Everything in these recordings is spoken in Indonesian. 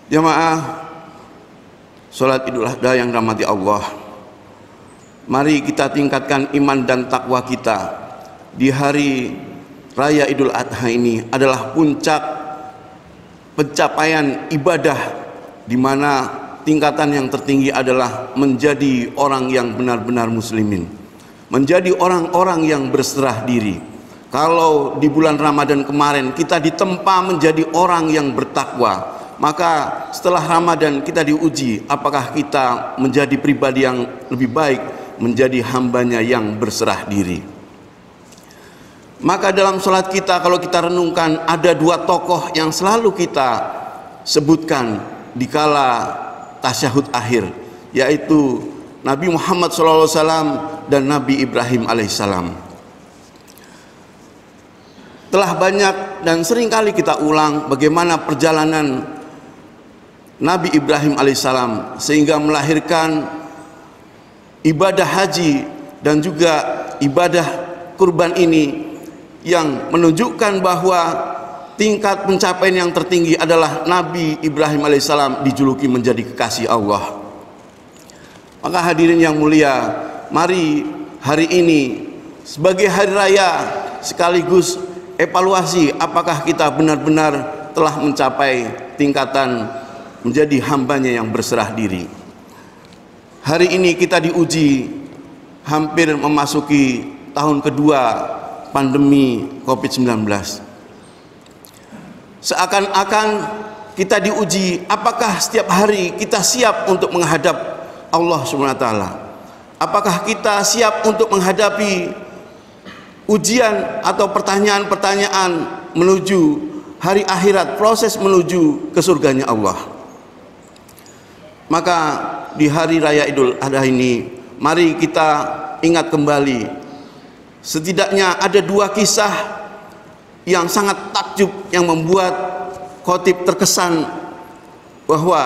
Jamaah sholat Idul Adha yang dirahmati Allah, mari kita tingkatkan iman dan takwa kita. Di hari Raya Idul Adha ini adalah puncak pencapaian ibadah, di mana tingkatan yang tertinggi adalah menjadi orang yang benar-benar muslimin, menjadi orang-orang yang berserah diri. Kalau di bulan Ramadan kemarin kita ditempa menjadi orang yang bertakwa, maka setelah Ramadan kita diuji apakah kita menjadi pribadi yang lebih baik, menjadi hambanya yang berserah diri. Maka dalam sholat kita, kalau kita renungkan, ada dua tokoh yang selalu kita sebutkan di kala tasyahud akhir, yaitu Nabi Muhammad SAW dan Nabi Ibrahim alaihissalam. Telah banyak dan sering kali kita ulang bagaimana perjalanan Nabi Ibrahim alaihissalam sehingga melahirkan ibadah haji dan juga ibadah kurban ini, yang menunjukkan bahwa tingkat pencapaian yang tertinggi adalah Nabi Ibrahim alaihissalam dijuluki menjadi kekasih Allah. Maka hadirin yang mulia, mari hari ini sebagai hari raya sekaligus evaluasi apakah kita benar-benar telah mencapai tingkatan menjadi hambanya yang berserah diri. Hari ini kita diuji, hampir memasuki tahun kedua pandemi COVID-19. Seakan-akan kita diuji apakah setiap hari kita siap untuk menghadap Allah SWT. Apakah kita siap untuk menghadapi ujian atau pertanyaan-pertanyaan menuju hari akhirat, proses menuju ke surganya Allah. Maka di hari raya Idul Adha ini, mari kita ingat kembali, setidaknya ada dua kisah yang sangat takjub yang membuat khotib terkesan, bahwa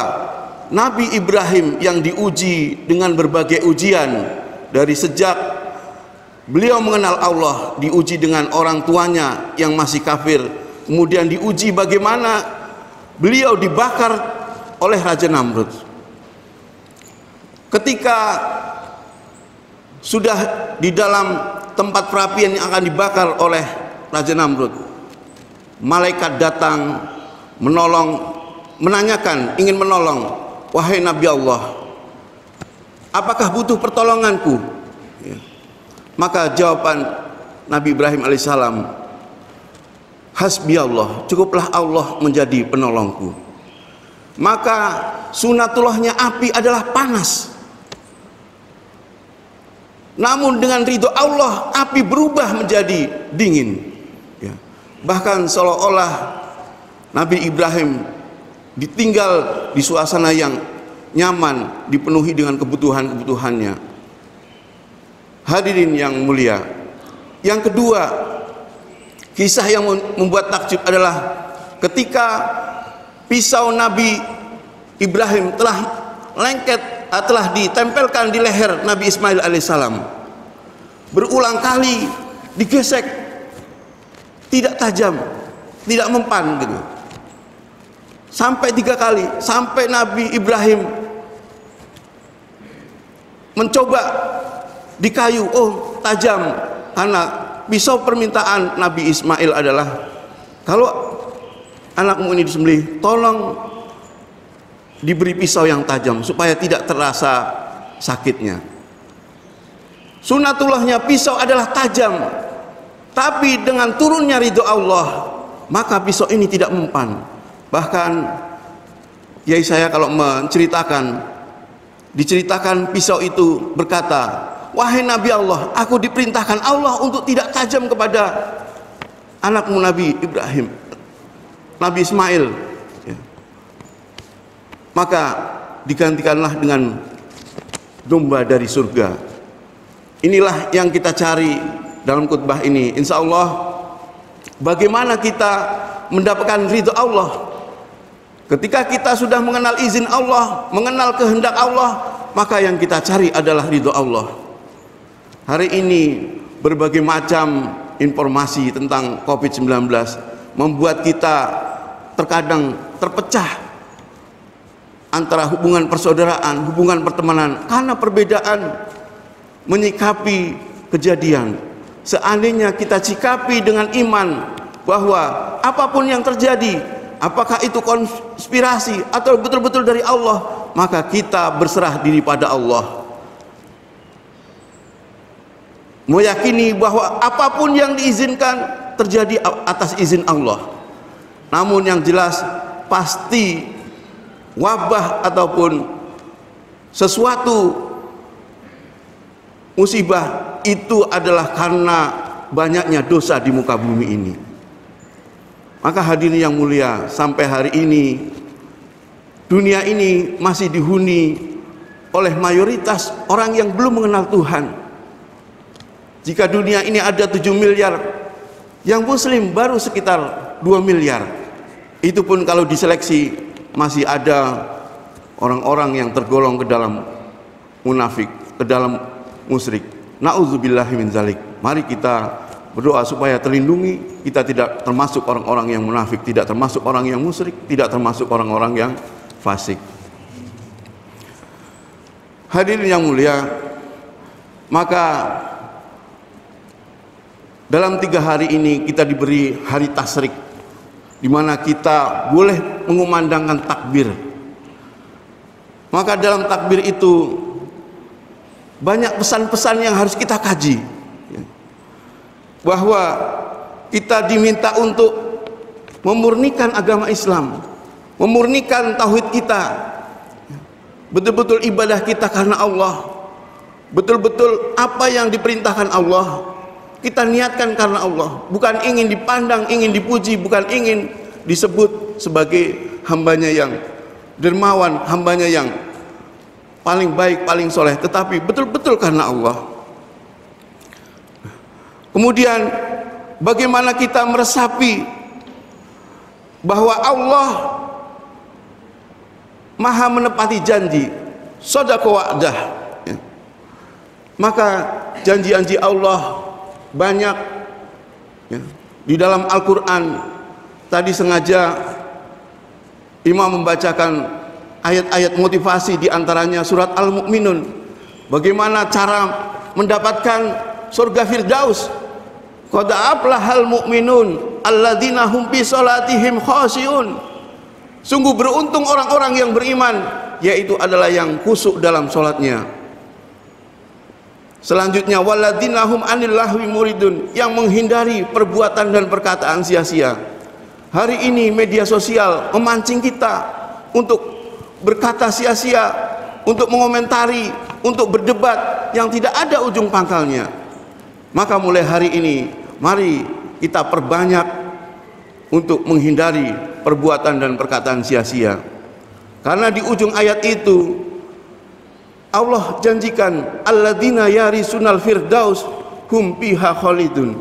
Nabi Ibrahim yang diuji dengan berbagai ujian dari sejak beliau mengenal Allah, diuji dengan orang tuanya yang masih kafir, kemudian diuji bagaimana beliau dibakar oleh Raja Namrud. Ketika sudah di dalam tempat perapian yang akan dibakar oleh Raja Namrud, malaikat datang menolong, menanyakan, ingin menolong, wahai Nabi Allah, apakah butuh pertolonganku? Ya. Maka jawaban Nabi Ibrahim alaihissalam, hasbi Allah, cukuplah Allah menjadi penolongku. Maka sunatullahnya api adalah panas, namun dengan ridho Allah api berubah menjadi dingin. Ya. Bahkan seolah-olah Nabi Ibrahim ditinggal di suasana yang nyaman, dipenuhi dengan kebutuhan-kebutuhannya. Hadirin yang mulia, yang kedua kisah yang membuat takjub adalah ketika pisau Nabi Ibrahim telah lengket, telah ditempelkan di leher Nabi Ismail alaihissalam, berulang kali digesek, tidak tajam, tidak mempan gitu, sampai 3 kali, sampai Nabi Ibrahim mencoba di kayu, oh tajam, karena pisau permintaan Nabi Ismail adalah, kalau anakmu ini disembelih, tolong diberi pisau yang tajam supaya tidak terasa sakitnya. Sunatullahnya pisau adalah tajam, tapi dengan turunnya ridho Allah, maka pisau ini tidak mempan. Bahkan yai saya kalau menceritakan, diceritakan pisau itu berkata, wahai Nabi Allah, aku diperintahkan Allah untuk tidak tajam kepada anakmu Nabi Ibrahim, Nabi Ismail. Maka digantikanlah dengan domba dari surga. Inilah yang kita cari dalam khutbah ini. Insya Allah, bagaimana kita mendapatkan ridho Allah? Ketika kita sudah mengenal izin Allah, mengenal kehendak Allah, maka yang kita cari adalah ridho Allah. Hari ini berbagai macam informasi tentang COVID-19 membuat kita terkadang terpecah antara hubungan persaudaraan, hubungan pertemanan, karena perbedaan menyikapi kejadian. Seandainya kita sikapi dengan iman bahwa apapun yang terjadi, apakah itu konspirasi atau betul-betul dari Allah, maka kita berserah diri pada Allah, meyakini bahwa apapun yang diizinkan terjadi atas izin Allah. Namun yang jelas pasti wabah ataupun sesuatu musibah itu adalah karena banyaknya dosa di muka bumi ini. Maka hadirin yang mulia, sampai hari ini dunia ini masih dihuni oleh mayoritas orang yang belum mengenal Tuhan. Jika dunia ini ada 7 miliar, yang muslim baru sekitar 2 miliar. Itu pun kalau diseleksi masih ada orang-orang yang tergolong ke dalam munafik, ke dalam musyrik. Na'udzubillahi min zalik. Mari kita berdoa supaya terlindungi, kita tidak termasuk orang-orang yang munafik, tidak termasuk orang yang musyrik, tidak termasuk orang-orang yang fasik. Hadirin yang mulia, maka dalam 3 hari ini kita diberi hari tasyrik, di mana kita boleh mengumandangkan takbir. Maka dalam takbir itu banyak pesan-pesan yang harus kita kaji, bahwa kita diminta untuk memurnikan agama Islam, memurnikan tauhid kita, betul-betul ibadah kita karena Allah, betul-betul apa yang diperintahkan Allah kita niatkan karena Allah, bukan ingin dipandang, ingin dipuji, bukan ingin disebut sebagai hambanya yang dermawan, hambanya yang paling baik, paling soleh, tetapi betul-betul karena Allah. Kemudian bagaimana kita meresapi bahwa Allah maha menepati janji, shadaqa wa'dah, ya. Maka janji-janji Allah banyak, ya. Di dalam Al-Quran tadi sengaja Imam membacakan ayat-ayat motivasi, diantaranya surat Al-Mu'minun, bagaimana cara mendapatkan surga Firdaus. Qad aflahal mu'minun alladzina hum fi salatihim khashi'un. Sungguh beruntung orang-orang yang beriman, yaitu adalah yang khusyuk dalam salatnya. Selanjutnya walladzina hum anil lahwi muridun, yang menghindari perbuatan dan perkataan sia-sia. Hari ini media sosial memancing kita untuk berkata sia-sia, untuk mengomentari, untuk berdebat yang tidak ada ujung pangkalnya. Maka mulai hari ini mari kita perbanyak untuk menghindari perbuatan dan perkataan sia-sia. Karena di ujung ayat itu Allah janjikan alladzina yarisunal firdaus hum fiha khalidun.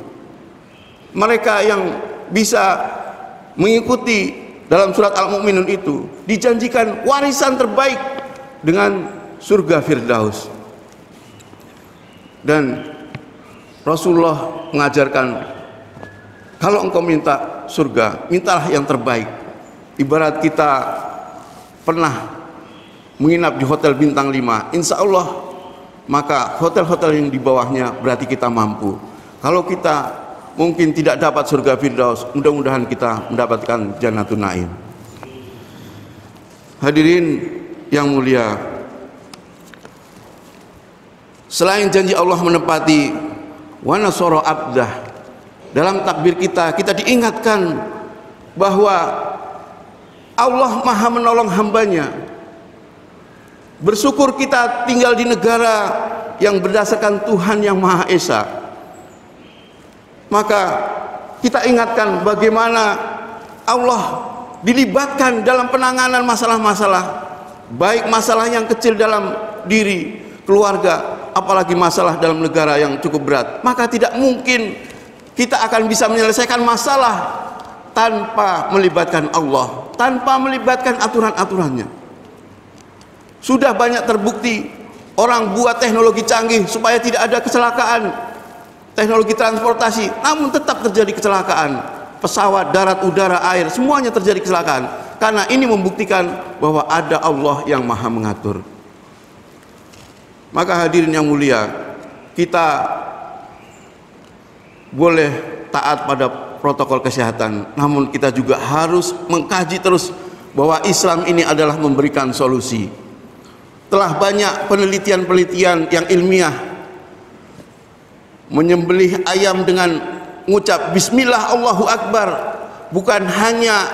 Mereka yang bisa mengikuti dalam surat Al-Mu'minun itu dijanjikan warisan terbaik dengan surga Firdaus. Dan Rasulullah mengajarkan, kalau engkau minta surga, mintalah yang terbaik. Ibarat kita pernah menginap di hotel bintang 5, insya Allah maka hotel-hotel yang di bawahnya berarti kita mampu. Kalau kita mungkin tidak dapat surga Firdaus, mudah-mudahan kita mendapatkan Jannatun Naim. Hadirin yang mulia, selain janji Allah menepati wa nasara abdah, dalam takbir kita diingatkan bahwa Allah maha menolong hambanya. Bersyukur kita tinggal di negara yang berdasarkan Tuhan yang Maha Esa. Maka kita ingatkan bagaimana Allah dilibatkan dalam penanganan masalah-masalah, baik masalah yang kecil dalam diri keluarga, apalagi masalah dalam negara yang cukup berat. Maka tidak mungkin kita akan bisa menyelesaikan masalah tanpa melibatkan Allah, tanpa melibatkan aturan-aturannya. Sudah banyak terbukti orang buat teknologi canggih supaya tidak ada kecelakaan, teknologi transportasi, namun tetap terjadi kecelakaan. Pesawat, darat, udara, air, semuanya terjadi kecelakaan. karena ini membuktikan bahwa ada Allah yang maha mengatur. Maka hadirin yang mulia, kita boleh taat pada protokol kesehatan, namun kita juga harus mengkaji terus bahwa Islam ini adalah memberikan solusi. Telah banyak penelitian-penelitian yang ilmiah menyembelih ayam dengan mengucap Bismillah Allahu Akbar, bukan hanya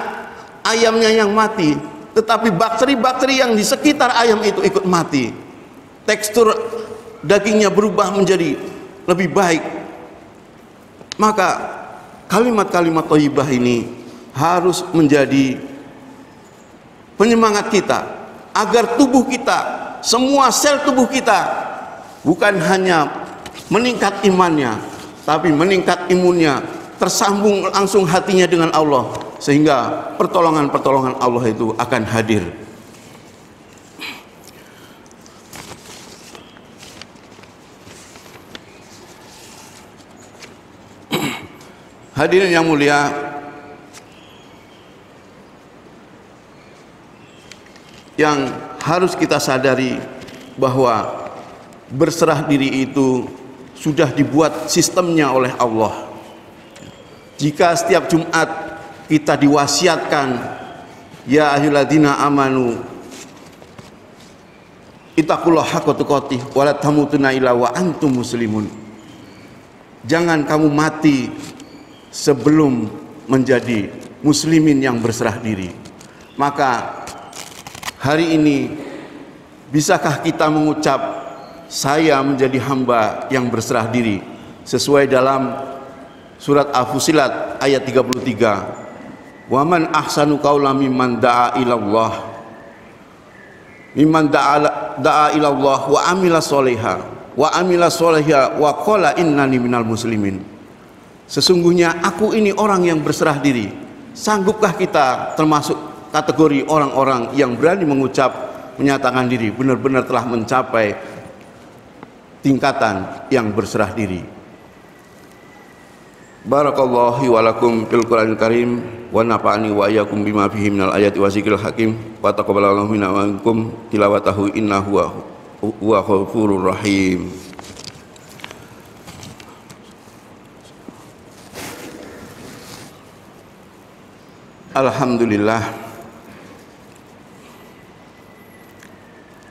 ayamnya yang mati, tetapi bakteri-bakteri yang di sekitar ayam itu ikut mati. Tekstur dagingnya berubah menjadi lebih baik. Maka kalimat-kalimat thayyibah ini harus menjadi penyemangat kita agar tubuh kita, semua sel tubuh kita bukan hanya meningkat imannya, tapi meningkat imunnya, tersambung langsung hatinya dengan Allah, sehingga pertolongan-pertolongan Allah itu akan hadir. Hadirin yang mulia, yang harus kita sadari bahwa berserah diri itu sudah dibuat sistemnya oleh Allah. Jika setiap Jumat kita diwasiatkan, ya ayyuhalladzina amanu ittaqullaha haqqa tuqatih wa la tamutunna illa wa antum muslimun. Jangan kamu mati sebelum menjadi muslimin yang berserah diri. Maka hari ini bisakah kita mengucap saya menjadi hamba yang berserah diri sesuai dalam surat Al-Fusilat ayat 33. Wa man ahsanu qawlan mimman da'a ilallah wa amila sholiha wa qala innani minal muslimin. Sesungguhnya aku ini orang yang berserah diri. Sanggupkah kita termasuk kategori orang-orang yang berani mengucap, menyatakan diri benar-benar telah mencapai tingkatan yang berserah diri? Barakallahu wa lakum fil Qur'anil Karim wa nafa'ani wa iyyakum bima fihi minal ayati wa zikril hakim wa taqabbalallahu minna wa minkum tilawatahu innahu huwa ghafurur rahim.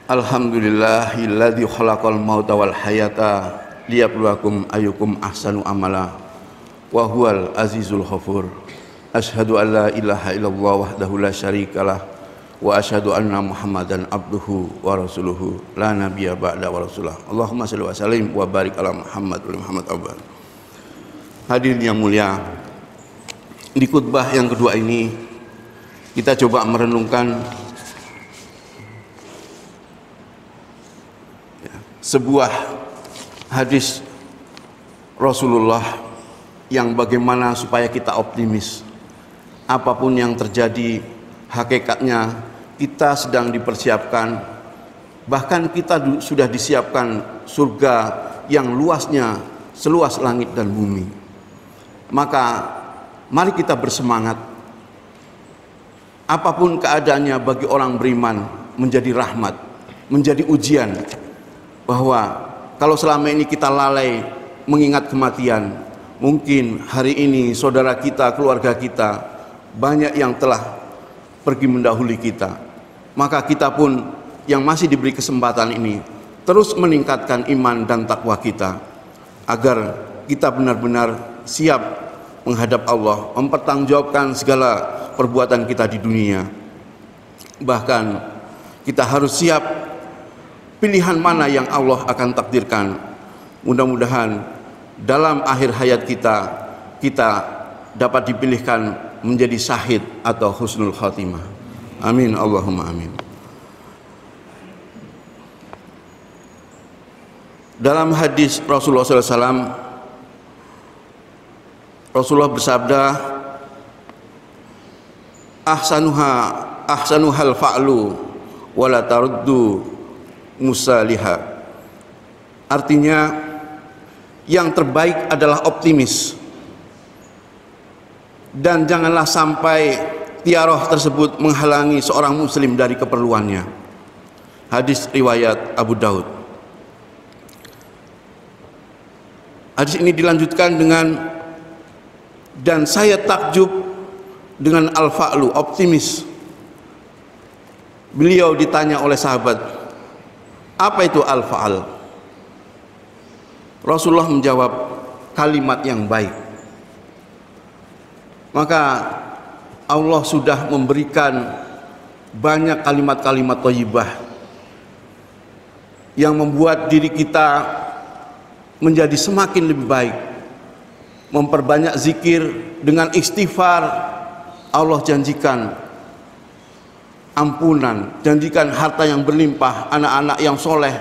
Alhamdulillahilladzi khalaqal mauta wal hayata liyabluwakum ayyukum ahsanu amala wa huwal azizul ghafur. Asyhadu an la ilaha illallah wahdahu la syarikalah wa asyhadu anna Muhammadan abduhu wa rasuluhu la nabiyya ba'da wa rasulah. Allahumma shalli wa sallim wa barik ala Muhammad wa Muhammad abad. Hadirin yang mulia, di khutbah yang kedua ini kita coba merenungkan sebuah hadis Rasulullah yang bagaimana supaya kita optimis. Apapun yang terjadi, hakikatnya kita sedang dipersiapkan, bahkan kita sudah disiapkan surga yang luasnya seluas langit dan bumi. Maka mari kita bersemangat. Apapun keadaannya bagi orang beriman menjadi rahmat, menjadi ujian. Bahwa kalau selama ini kita lalai mengingat kematian, mungkin hari ini saudara kita, keluarga kita banyak yang telah pergi mendahului kita. Maka kita pun yang masih diberi kesempatan ini terus meningkatkan iman dan takwa kita, agar kita benar-benar siap menghadap Allah, mempertanggungjawabkan segala perbuatan kita di dunia. Bahkan kita harus siap pilihan mana yang Allah akan takdirkan. Mudah-mudahan dalam akhir hayat kita dapat dipilihkan menjadi syahid atau husnul khatimah. Amin Allahumma amin. Dalam hadis Rasulullah SAW, Rasulullah bersabda, ahsanuhal fa'lu wala taruddu musaliha. Artinya yang terbaik adalah optimis, dan janganlah sampai tiarah tersebut menghalangi seorang muslim dari keperluannya. Hadis riwayat Abu Daud. Hadis ini dilanjutkan dengan, dan saya takjub dengan al-fa'lu, optimis. Beliau ditanya oleh sahabat, apa itu al-fa'al? Rasulullah menjawab, kalimat yang baik. Maka Allah sudah memberikan banyak kalimat-kalimat thayyibah yang membuat diri kita menjadi semakin lebih baik. Memperbanyak zikir dengan istighfar, Allah janjikan ampunan, janjikan harta yang berlimpah, anak-anak yang soleh,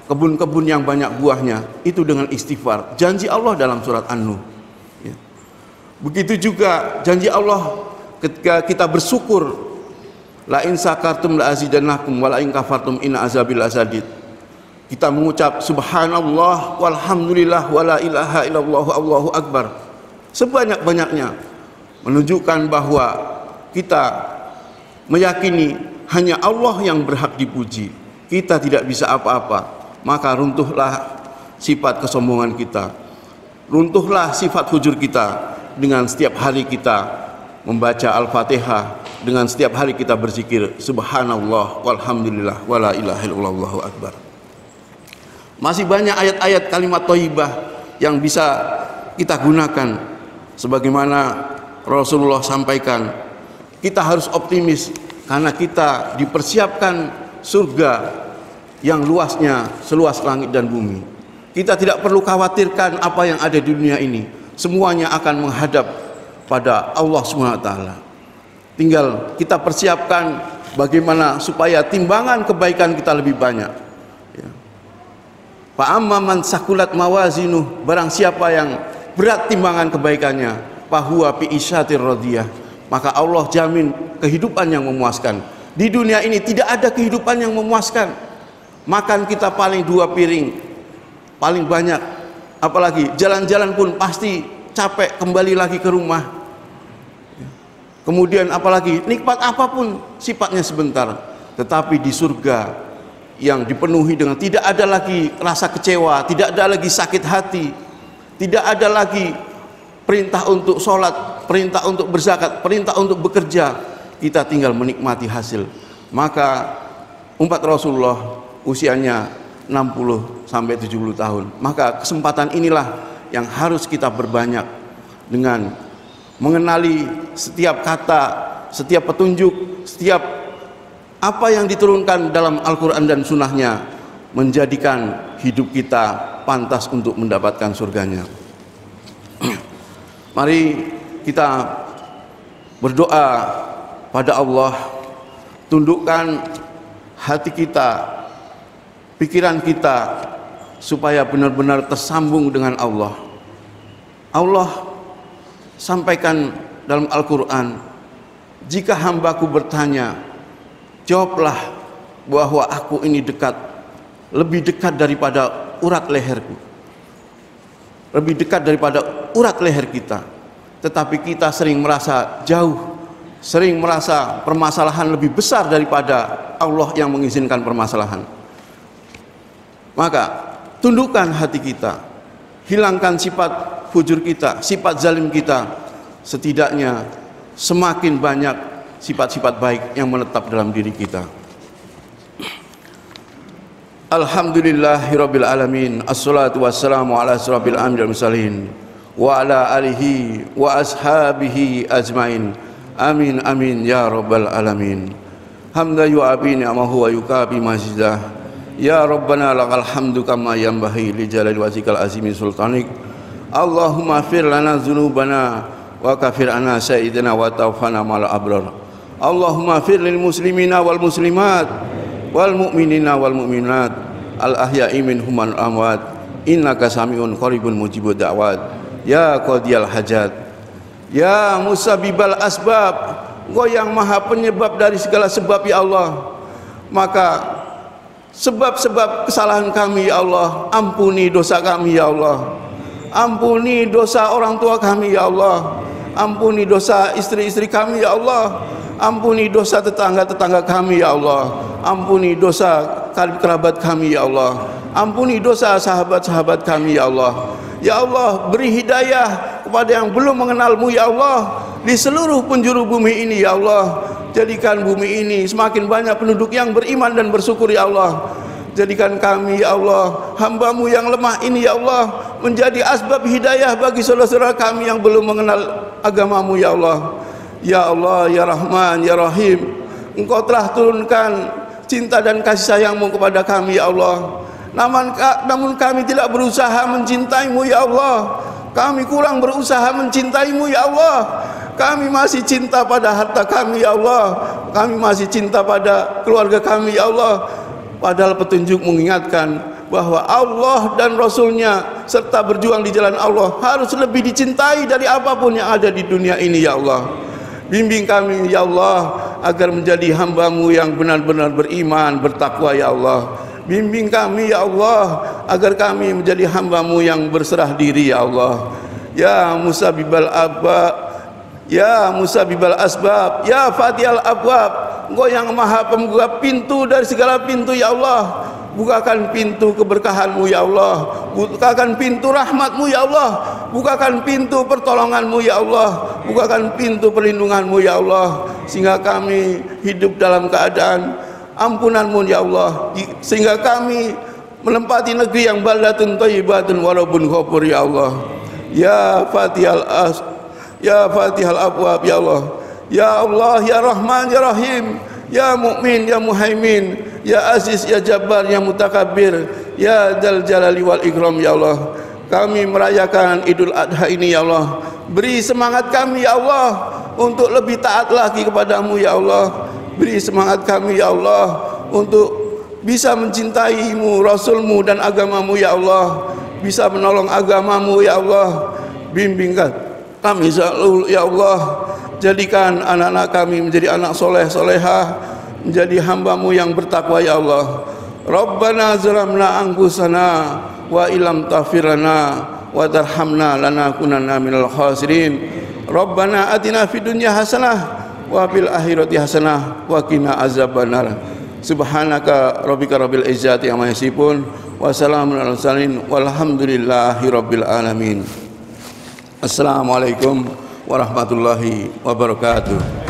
kebun-kebun yang banyak buahnya, itu dengan istighfar. Janji Allah dalam surat An-Nur. Ya. Begitu juga janji Allah ketika kita bersyukur, la in sakartum la azidannakum wa la in kafartum inna azabil lazadid. Kita mengucap subhanallah walhamdulillah wa la ilaha illallah Allahu akbar sebanyak-banyaknya, menunjukkan bahwa kita meyakini hanya Allah yang berhak dipuji, kita tidak bisa apa-apa. Maka runtuhlah sifat kesombongan kita, runtuhlah sifat hujur kita dengan setiap hari kita membaca Al-Fatihah, dengan setiap hari kita berzikir subhanallah walhamdulillah wa la ilaha illallah Allahu akbar. Masih banyak ayat-ayat kalimat thayyibah yang bisa kita gunakan. Sebagaimana Rasulullah sampaikan, kita harus optimis karena kita dipersiapkan surga yang luasnya seluas langit dan bumi. Kita tidak perlu khawatirkan apa yang ada di dunia ini. Semuanya akan menghadap pada Allah SWT. Tinggal kita persiapkan bagaimana supaya timbangan kebaikan kita lebih banyak. Fa amma man sakulat mawazinuh, barang siapa yang berat timbangan kebaikannya, fahuwa fi isyatir radiyah, maka Allah jamin kehidupan yang memuaskan. Di dunia ini tidak ada kehidupan yang memuaskan. Makan kita paling 2 piring, paling banyak. Apalagi jalan-jalan pun pasti capek, kembali lagi ke rumah. Kemudian apalagi nikmat apapun sifatnya sebentar. Tetapi di surga yang dipenuhi dengan tidak ada lagi rasa kecewa, tidak ada lagi sakit hati, tidak ada lagi perintah untuk sholat, perintah untuk berzakat, perintah untuk bekerja, kita tinggal menikmati hasil. Maka umat Rasulullah usianya 60 sampai 70 tahun. Maka kesempatan inilah yang harus kita berbanyak dengan mengenali setiap kata, setiap petunjuk, setiap apa yang diturunkan dalam Al-Quran dan Sunnahnya, menjadikan hidup kita pantas untuk mendapatkan surganya. Mari kita berdoa pada Allah, tundukkan hati kita, pikiran kita, supaya benar-benar tersambung dengan Allah. Allah sampaikan dalam Al-Quran, jika hambaku bertanya, jawablah bahwa aku ini dekat, lebih dekat daripada urat leherku, lebih dekat daripada urat leher kita. Tetapi kita sering merasa jauh, sering merasa permasalahan lebih besar daripada Allah yang mengizinkan permasalahan. Maka tundukkan hati kita, hilangkan sifat fujur kita, sifat zalim kita. Setidaknya semakin banyak sifat-sifat baik yang menetap dalam diri kita. Alhamdulillahirabbil alamin. Assalatu wassalamu ala asyrafil anbiya'i wal mursalin wa ala alihi wa ashabihi ajmain. Amin amin ya rabbal alamin. Hamda yu'abi ni'amahu wa yukabi mazidah. Ya Rabbana lakal hamdu kama yanbaghi li jalali wajhikal azimi sultanik. Allahumma fir lana dzunubana wa kafir anna sayyidina wa taufana mal abrar. Allahumma fir lil muslimina wal muslimat wal mu'minina wal mu'minat al ahya'i minhum wal amwat innaka samiun qaribun mujibud da'wat ya qadiyal hajat ya musabibal asbab. Engkau yang maha penyebab dari segala sebab ya Allah. Maka sebab-sebab kesalahan kami ya Allah, ampuni dosa kami ya Allah, ampuni dosa orang tua kami ya Allah, ampuni dosa istri-istri kami ya Allah, Ampuni dosa tetangga-tetangga kami ya Allah. Ampuni dosa kerabat kami ya Allah. Ampuni dosa sahabat-sahabat kami ya Allah. Ya Allah, beri hidayah kepada yang belum mengenal-Mu ya Allah di seluruh penjuru bumi ini ya Allah. Jadikan bumi ini semakin banyak penduduk yang beriman dan bersyukur ya Allah. Jadikan kami ya Allah, hamba-Mu yang lemah ini ya Allah, menjadi asbab hidayah bagi saudara-saudara kami yang belum mengenal agama-Mu ya Allah. Ya Allah, ya Rahman, ya Rahim, Engkau telah turunkan cinta dan kasih sayang-Mu kepada kami ya Allah. Namun kami tidak berusaha mencintai-Mu ya Allah. Kami kurang berusaha mencintai-Mu ya Allah. Kami masih cinta pada harta kami ya Allah. Kami masih cinta pada keluarga kami ya Allah. Padahal petunjuk mengingatkan bahwa Allah dan Rasul-Nya serta berjuang di jalan Allah harus lebih dicintai dari apapun yang ada di dunia ini ya Allah. Bimbing kami ya Allah agar menjadi hamba-Mu yang benar-benar beriman, bertakwa ya Allah. Bimbing kami ya Allah agar kami menjadi hamba-Mu yang berserah diri ya Allah. Ya musabibal abab, ya musabibal asbab, ya fatihal abwab, Engkau yang maha pembuka pintu dari segala pintu ya Allah. Bukakan pintu keberkahan-Mu ya Allah. Bukakan pintu rahmat-Mu ya Allah. Bukakan pintu pertolongan-Mu ya Allah. Bukakan pintu perlindungan-Mu ya Allah, sehingga kami hidup dalam keadaan ampunan-Mu ya Allah, sehingga kami menempati negeri yang baldatun thayyibatun warabun ghafur ya Allah. Ya Fatihal Abwab ya Allah. Ya Allah, ya Rahman, ya Rahim, ya Mu'min, ya Muhaimin, ya Aziz, ya Jabbar, ya Mutakabbir, ya Dzal Jalali wal Ikram ya Allah. Kami merayakan Idul Adha ini ya Allah. Beri semangat kami ya Allah untuk lebih taat lagi kepadamu ya Allah. Beri semangat kami ya Allah untuk bisa mencintai-Mu, Rasul-Mu dan agama-Mu ya Allah. Bisa menolong agama-Mu ya Allah. Bimbingkan kami selalu ya Allah. Jadikan anak-anak kami menjadi anak soleh solehah, menjadi hamba-Mu yang bertakwa ya Allah. Rabbana zalamna anfusana wa ilam taghfirlana wa tarhamna lanakunanna minal khasirin. Rabbana atina fid dunya hasanah wa fil akhirati hasanah wa qina azabannar. Subhanaka rabbika rabbil izzati amma yasifun wa salamun alal mursalin walhamdulillahi rabbil alamin. Assalamualaikum warahmatullahi wabarakatuh.